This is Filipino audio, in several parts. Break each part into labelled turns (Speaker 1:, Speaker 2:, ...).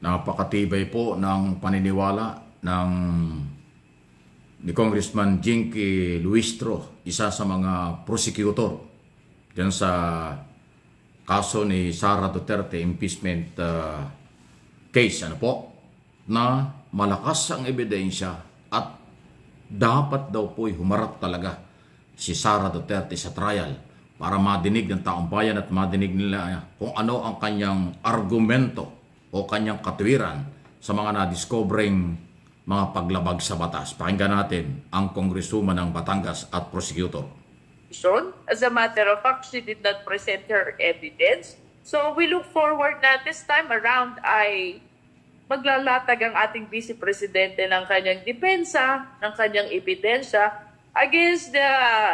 Speaker 1: napakatibay po ng paniniwala ni Congressman Jinky Luistro, isa sa mga prosecutor dyan sa kaso ni Sara Duterte impeachment case, ano po, na malakas ang ebidensya at dapat daw po'y humarap talaga si Sara Duterte sa trial para madinig ng taong bayan at madinig nila kung ano ang kanyang argumento o kanyang katwiran sa mga nadiskobring mga paglabag sa batas. Pakinggan natin ang Congresswoman ng Batangas at prosecutor.
Speaker 2: As a matter of fact, she did not present her evidence. So we look forward na this time around ay maglalatag ang ating Vice Presidente ng kanyang depensa, ng kanyang ebidensya against the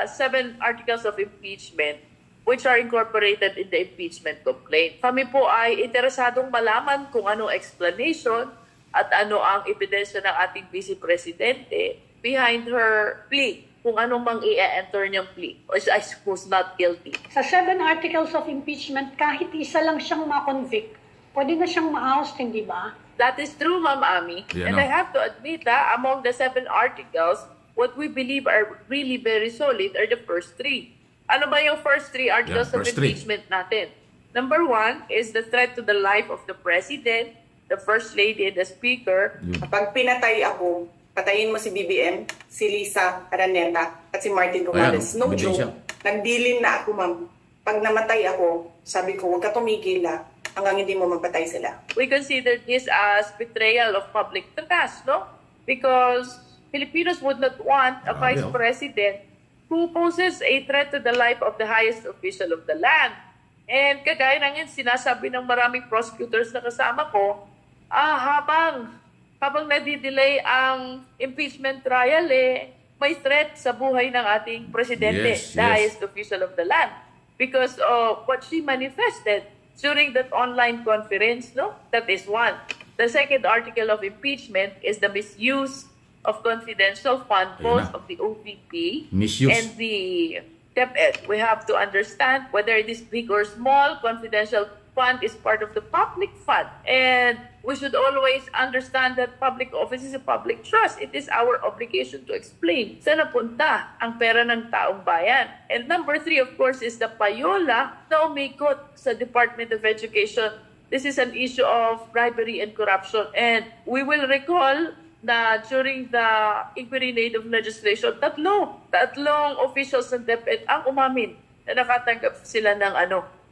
Speaker 2: 7 articles of impeachment which are incorporated in the impeachment complaint. Kami po ay interesadong malaman kung anong explanation at ano ang ebidensya ng ating Vice Presidente behind her plea, kung anong mang i-enter niyang plea, or I suppose not guilty.
Speaker 3: Sa 7 articles of impeachment, kahit isa lang siyang ma-convict, pwede na siyang ma-oust, hindi ba?
Speaker 2: That is true, Ma'am Ami. And I have to admit that among the 7 articles, what we believe are really very solid are the first 3. Ano ba yung first 3 articles of impeachment natin? Number 1 is the threat to the life of the President, the First Lady, and the Speaker.
Speaker 4: Pag pinatay ako, patayin mo si BBM, si Lisa Araneta, at si Martin Romualdez. No joke. Nagdilin na ako, ma'am. Pag namatay ako, sabi ko, huwag ka tumigil hanggang hindi mo magpatay sila.
Speaker 2: We consider this as betrayal of public trust, no? Because Filipinos would not want a Vice President who poses a threat to the life of the highest official of the land. And kagaya ng sinasabi ng maraming prosecutors na kasama ko, habang nadidelay ang impeachment trial, may threat sa buhay ng ating presidente, the highest official of the land. Because of what she manifested during that online conference, no? That is one. The second article of impeachment is the misuse of confidential fund, both of the OVP and the DepEd. We have to understand whether it is big or small, confidential fund is part of the public fund. And we should always understand that public office is a public trust. It is our obligation to explain saan napunta ang pera ng taong bayan. And number 3, of course, is the payola na umikot sa Department of Education. This is an issue of bribery and corruption. And we will recall na during the inquiry native legislation, tatlong officials ng DepEd ang umamin na nakatanggap sila ng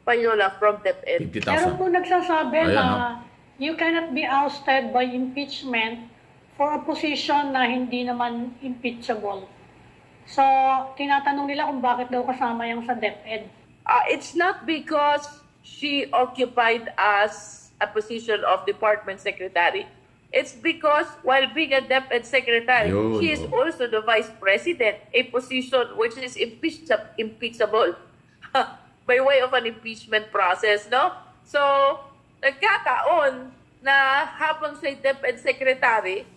Speaker 2: payola from DepEd.
Speaker 1: 50,000.
Speaker 3: Pero po nagsasabi na you cannot be ousted by impeachment for a position na hindi naman impeachable. So, tinatanong nila kung bakit daw kasama yung sa DepEd.
Speaker 2: It's not because she occupied as a position of department secretary. It's because while being a DepEd secretary, she is also the vice president, a position which is impeachable by way of an impeachment process, no? So, nagkataon na habang siya DepEd secretary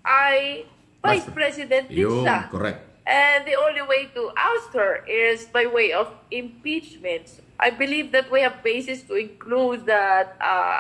Speaker 2: ay vice president din siya.
Speaker 1: Correct.
Speaker 2: And the only way to oust her is by way of impeachment. I believe that we have basis to include that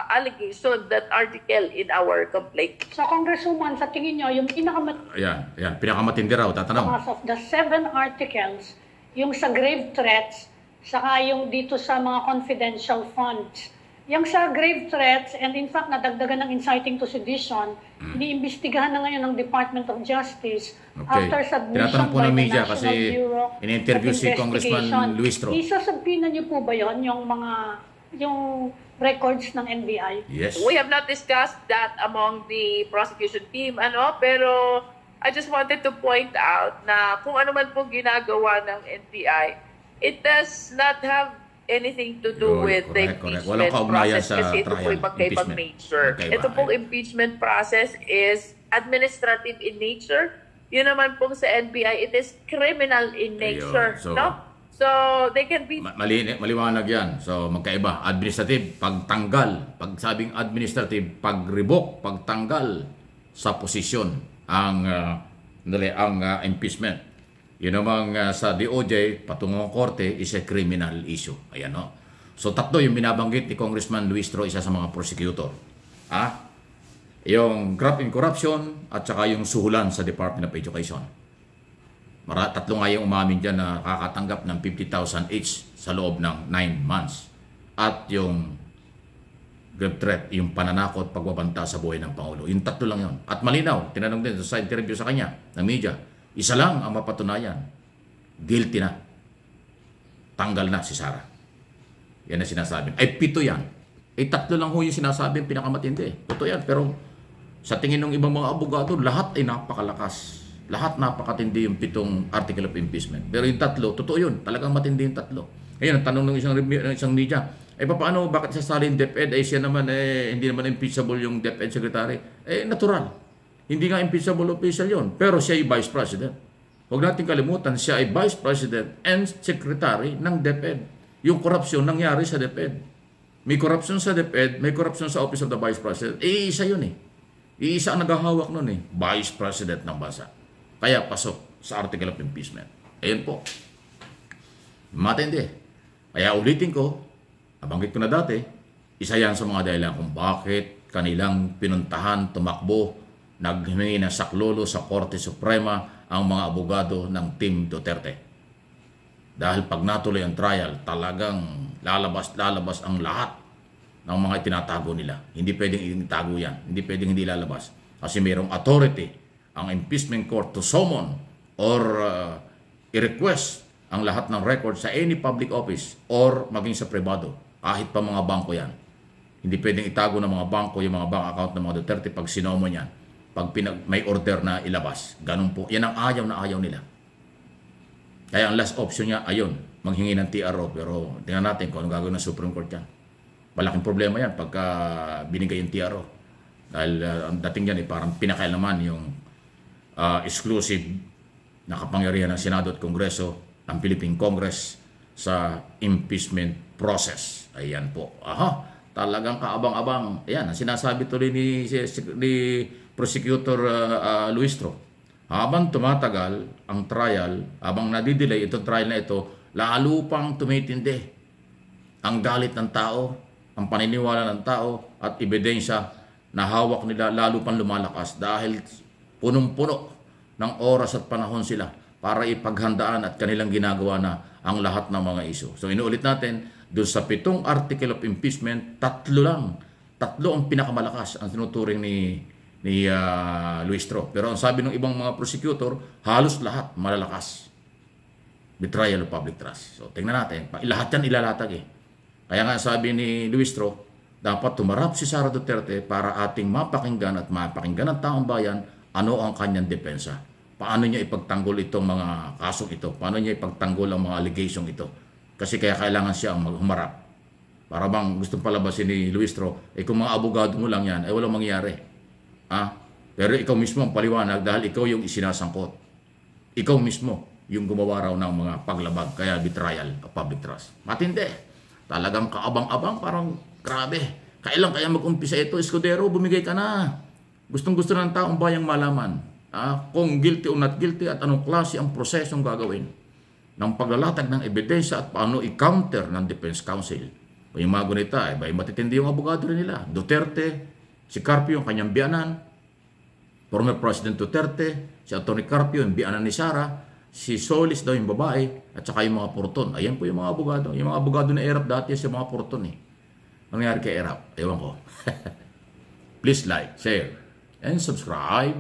Speaker 2: allegation, that article in our complaint.
Speaker 3: So, Congresswoman, sa tingin nyo, yung
Speaker 1: pinakamatindi raw, tatanong.
Speaker 3: Of the 7 articles, yung sa grave threats, saka yung dito sa mga confidential funds. Yung sa grave threats, and in fact, nadagdagan ng inciting to sedition, iniimbestigahan na ngayon ng Department of Justice after submission by the National Bureau of
Speaker 1: in-interview si Congressman Luistro.
Speaker 3: Isasabpinan niyo po ba yon yung records ng NBI?
Speaker 1: Yes.
Speaker 2: We have not discussed that among the prosecution team, pero I just wanted to point out na kung ano man po ginagawa ng NBI, it does not have anything to do with the impeachment process kasi ito po magkaibang nature. Ito pong impeachment process is administrative in nature. Yun naman pong sa NBI, it is criminal in nature. So they can be...
Speaker 1: Maliwanag yan. So magkaiba. Administrative, pagtanggal. Pag sabing administrative, pag-revoke, pagtanggal sa posisyon ang impeachment. Yun namang sa DOJ, patungong korte, is a criminal issue. Ayan, no? So, tatlo yung binabanggit ni Congressman Luistro, isa sa mga prosecutor. yung graft in corruption at saka yung suhulan sa Department of Education. Tatlo nga yung umamin dyan na nakakatanggap ng 50,000 each sa loob ng 9 months. At yung grave threat, yung pananakot, pagbabanta sa buhay ng Pangulo. Yung tatlo lang yun. At malinaw, tinanong din sa interview sa kanya ng media, isa lang ang mapatunayan. Guilty na. Tanggal na si Sara. Yan ang sinasabi. Ay, 7 yan. Ay, 3 lang ho yung sinasabi yung pinakamatindi. Totoo yan. Pero sa tingin ng ibang mga abogado, lahat ay napakalakas. Lahat napakatindi yung 7 article of impeachment. Pero yung 3, totoo yun. Talagang matindi yung 3. Ayun, ang tanong ng isang media, paano, bakit sasali yung DepEd? Siya naman, hindi naman impeachable yung DepEd Secretary. Natural. Hindi nga impeachable official yun. Pero siya ay Vice President. Huwag natin kalimutan, siya ay Vice President and Secretary ng DepEd. Yung korupsyon nangyari sa DepEd. May korupsyon sa DepEd, may korupsyon sa Office of the Vice President. Isa yun eh. Isa ang naghahawak nun eh. Vice President ng bansa. Kaya pasok sa article of impeachment. Ayun po. Matindi. Kaya ulitin ko, nabanggit ko na dati, isa yan sa mga dahilan kung bakit kanilang pinuntahan, tumakbo, naghingi ng saklolo sa Korte Suprema ang mga abogado ng Team Duterte. Dahil pag natuloy ang trial, talagang lalabas ang lahat ng mga tinatago nila. Hindi pwedeng itago yan. Hindi pwedeng hindi lalabas. Kasi mayroong authority ang impeachment court to summon or i-request ang lahat ng record sa any public office or maging sa privado. Kahit pa mga bangko yan. Hindi pwedeng itago ng mga bangko yung mga bank account ng mga Duterte pag sinomon yan. Pag may order na ilabas. Ganun po. Yan ang ayaw na ayaw nila. Kaya ang last option niya, ayun, manghingi ng TRO. Pero tingnan natin kung anong gagawin ng Supreme Court yan. Malaking problema yan pagka binigay yung TRO. Dahil ang dating yan parang pinakailaman yung exclusive na kapangyarihan ng Senado at Kongreso ng Philippine Congress sa impeachment process. Ayan po. Talagang kaabang-abang. Ayan, ang sinasabi tuloy ni Prosecutor Luistro. Habang tumatagal ang trial, habang nadidelay itong trial na ito, lalo pang tumitindi ang galit ng tao, ang paniniwala ng tao at ebidensya na hawak nila lalo pang lumalakas dahil punong-puno ng oras at panahon sila para ipaghandaan at kanilang ginagawa na ang lahat ng mga isu. So inuulit natin, doon sa 7 article of impeachment, 3 lang. 3 ang pinakamalakas ang tinuturing ni Luistro. Pero ang sabi ng ibang mga prosecutor, halos lahat malalakas. Betrayal of public trust. So tingnan natin, lahat yan ilalatag eh. Kaya nga sabi ni Luistro, dapat tumarap si Sara Duterte para ating mapakinggan at mapakinggan ng taong bayan ano ang kanyang depensa. Paano niya ipagtanggol itong mga kasong ito? Paano niya ipagtanggol ang mga allegation ito? Kasi kaya kailangan siya humarap. Para bang gustong palabasin ni Luistro, kung mga abogado mo lang yan, walang mangyari. Pero ikaw mismo ang paliwanag dahil ikaw yung isinasangkot. Ikaw mismo yung gumawa raw ng mga paglabag, kaya betrayal of public trust. Matindi. Talagang kaabang-abang, parang grabe. Kailan kaya mag-umpisa ito? Escudero, bumigay ka na. Gustong-gusto ng taong bayang malaman kung guilty o not guilty at anong klase ang prosesong gagawin ng paglalatag ng ebidensya at paano i-counter ng Defense Counsel. Yung mga gunita, matitindi yung abogado rin nila. Duterte, si Carpio, yung kanyang biyanan, former President Duterte, si Atty. Carpio, yung biyanan ni Sara, si Solis daw yung babae, at saka yung mga Porton. Ayan po yung mga abogado. Yung mga abogado na ERAP dati, si mga Porton eh. Nangyari kay ERAP? Ewan ko. Please like, share, and subscribe.